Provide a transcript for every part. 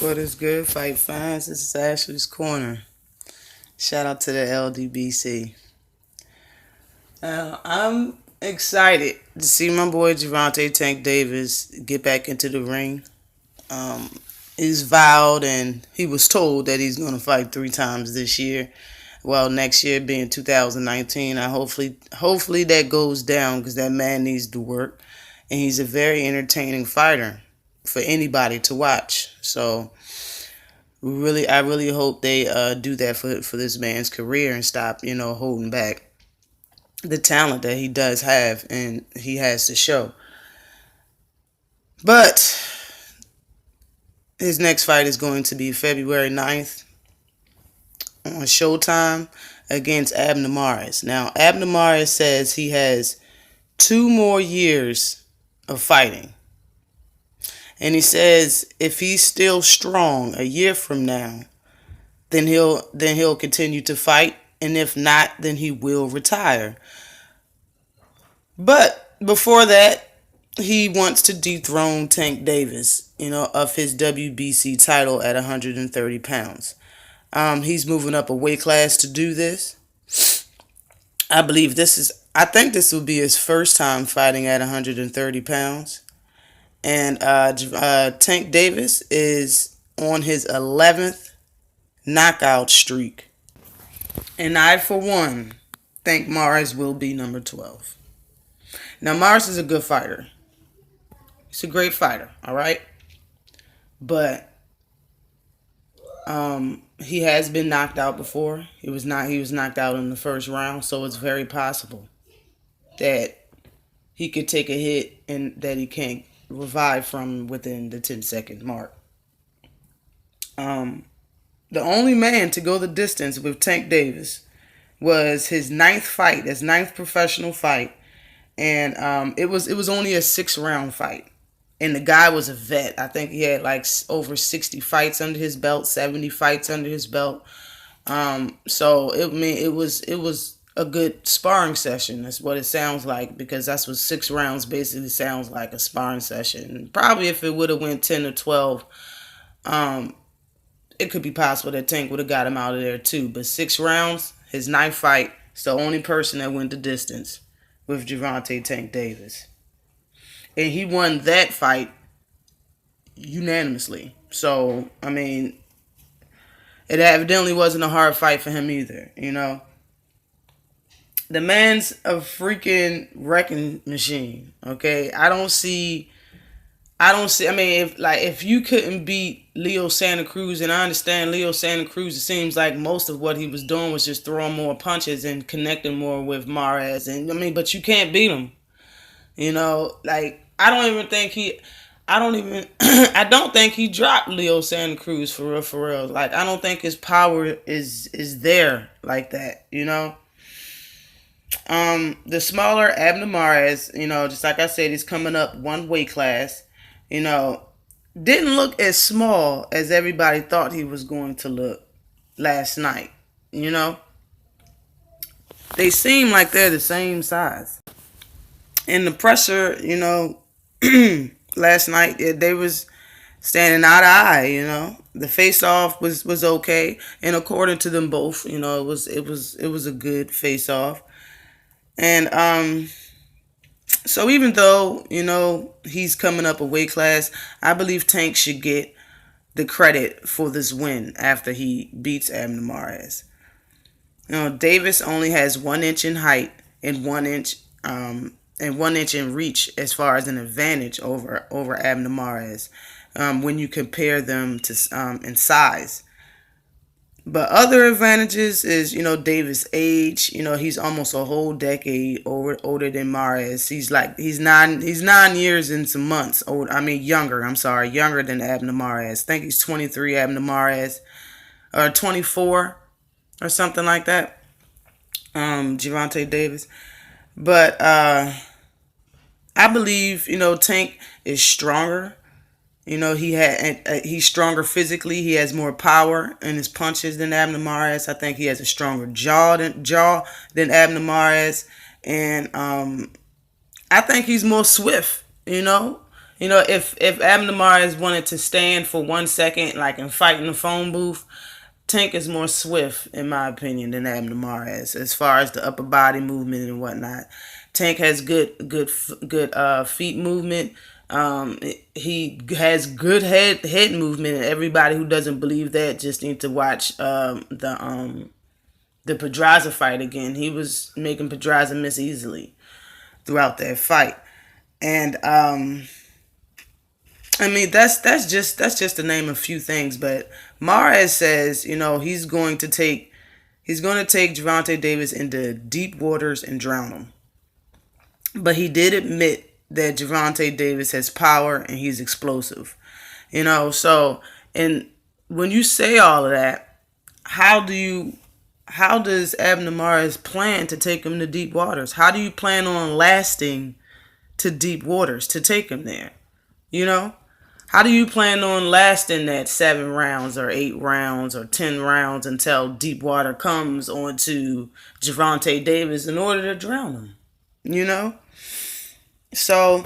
What is good, Fight Fans? This is Ashley's Corner. Shout out to the LDBC. I'm excited to see my boy Gervonta Tank Davis get back into the ring. Um, he's vowed and he was told that he's going to fight 3 times this year. Well, next year being 2019, hopefully that goes down because that man needs to work, and he's a very entertaining fighter for anybody to watch. So I really hope they do that for this man's career and stop, holding back the talent that he does have and he has to show. But his next fight is going to be February 9th on Showtime against Abner. Now, Abner says he has 2 more years of fighting. And he says if he's still strong a year from now, then he'll continue to fight, and if not, then he will retire. But before that, he wants to dethrone Tank Davis, of his WBC title at 130 pounds. He's moving up a weight class to do this. I think this will be his first time fighting at 130 pounds. And Tank Davis is on his 11th knockout streak. And I, for one, think Mars will be number 12. Now, Mars is a good fighter. He's a great fighter, all right? But he has been knocked out before. He was knocked out in the first round, so it's very possible that he could take a hit and that he can't revive from within the 10-second mark. The only man to go the distance with Tank Davis was his ninth professional fight, and it was only a 6-round fight. And the guy was a vet. I think he had like over 60 fights under his belt, 70 fights under his belt. So it was a good sparring session. That's what it sounds like, because that's what 6 rounds basically sounds like, a sparring session. Probably if it would have went 10 or 12, it could be possible that Tank would have got him out of there too. But 6 rounds, his ninth fight, is the only person that went the distance with Gervonta Tank Davis. And he won that fight unanimously. So, I mean, it evidently wasn't a hard fight for him either, The man's a freaking wrecking machine, okay? I mean, if you couldn't beat Leo Santa Cruz, and I understand Leo Santa Cruz, it seems like most of what he was doing was just throwing more punches and connecting more with Mares. And I mean, but you can't beat him. I don't even think I don't think he dropped Leo Santa Cruz for real, for real. Like, I don't think his power is there like that, The smaller Abner Mares, just like I said, he's coming up one weight class, didn't look as small as everybody thought he was going to look last night, They seem like they're the same size. And the pressure, last night, they was standing eye to eye. The face off was okay, and according to them both, it was a good face off. And so even though he's coming up a weight class, I believe Tank should get the credit for this win after he beats Abner Mares. Davis only has 1 inch in height and 1 inch in reach as far as an advantage over Abner Mares when you compare them to in size. But other advantages is, Davis' age. He's almost a whole decade older than Mares. He's 9 years and some months old. I mean, younger. I'm sorry, younger than Abner Mares. I think he's 23, Abner Mares, or 24, or something like that. Gervonta Davis. But I believe, Tank is stronger. He's stronger physically. He has more power in his punches than Abner Mares. I think he has a stronger jaw than Abner Mares, and I think he's more swift. You know, if Abner Mares wanted to stand for 1 second, like and fight in the phone booth, Tank is more swift, in my opinion, than Abner Mares as far as the upper body movement and whatnot. Tank has good feet movement. He has good head movement. And everybody who doesn't believe that just need to watch the Pedraza fight again. He was making Pedraza miss easily throughout that fight, and I mean that's just to name a few things. But Mares says, you know, he's going to take Gervonta Davis into deep waters and drown him. But he did admit that Gervonta Davis has power and he's explosive. You know, so and when you say all of that, how do you how does Abner Mares plan to take him to deep waters? How do you plan on lasting to deep waters to take him there? You know? How do you plan on lasting that 7 rounds or 8 rounds or 10 rounds until deep water comes onto Gervonta Davis in order to drown him? You know? So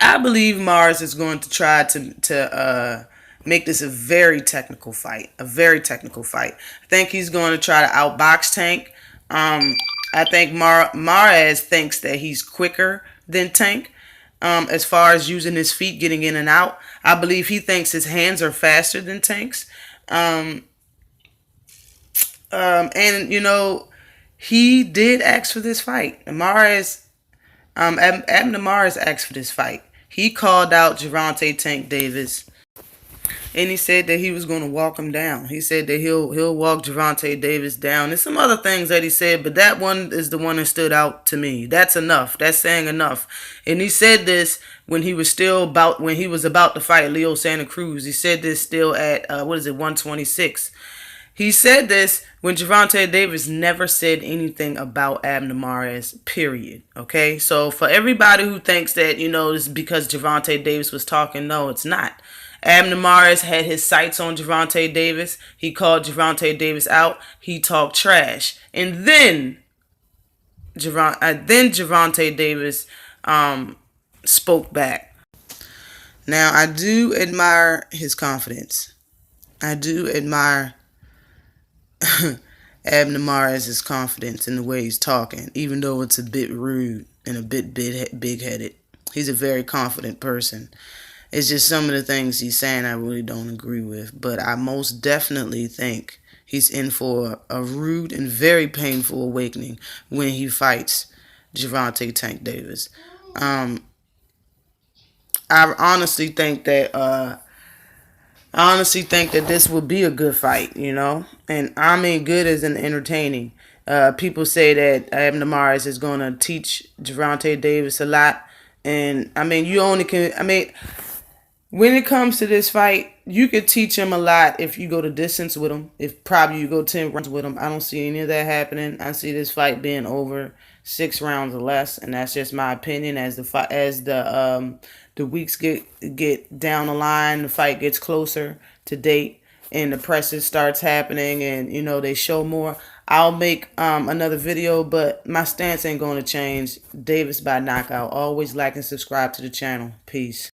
I believe Mars is going to try to make this a very technical fight. A very technical fight. I think he's going to try to outbox Tank. I think Mares thinks that he's quicker than Tank. As far as using his feet, getting in and out, I believe he thinks his hands are faster than Tank's. And you know, he did ask for this fight. Abner Mares asked for this fight. He called out Gervonta Tank Davis, and he said that he was going to walk him down. He said that he'll walk Gervonta Davis down. There's some other things that he said, but that one is the one that stood out to me. That's enough. That's saying enough. And he said this when he was about to fight Leo Santa Cruz. He said this still at 126. He said this when Gervonta Davis never said anything about Abner Mares, period. Okay? So for everybody who thinks that, you know, it's because Gervonta Davis was talking, no, it's not. Abner Mares had his sights on Gervonta Davis. He called Gervonta Davis out. He talked trash. And then Gervonta Davis spoke back. Now, I do admire his confidence. I do admire Abner Mares' confidence in the way he's talking, even though it's a bit rude and a bit big-headed. He's a very confident person. It's just some of the things he's saying I really don't agree with. But I most definitely think he's in for a rude and very painful awakening when he fights Gervonta Tank Davis. I honestly think that this will be a good fight, you know, and I mean good as in entertaining. People say that Abner Mares is going to teach Gervonta Davis a lot, and I mean you only can. I mean, when it comes to this fight, you could teach him a lot if you go the distance with him. If probably you go 10 rounds with him. I don't see any of that happening. I see this fight being over 6 rounds or less, and that's just my opinion. The weeks get down the line, the fight gets closer to date, and the presses starts happening, and you know they show more. I'll make another video, but my stance ain't going to change. Davis by knockout. Always like and subscribe to the channel. Peace.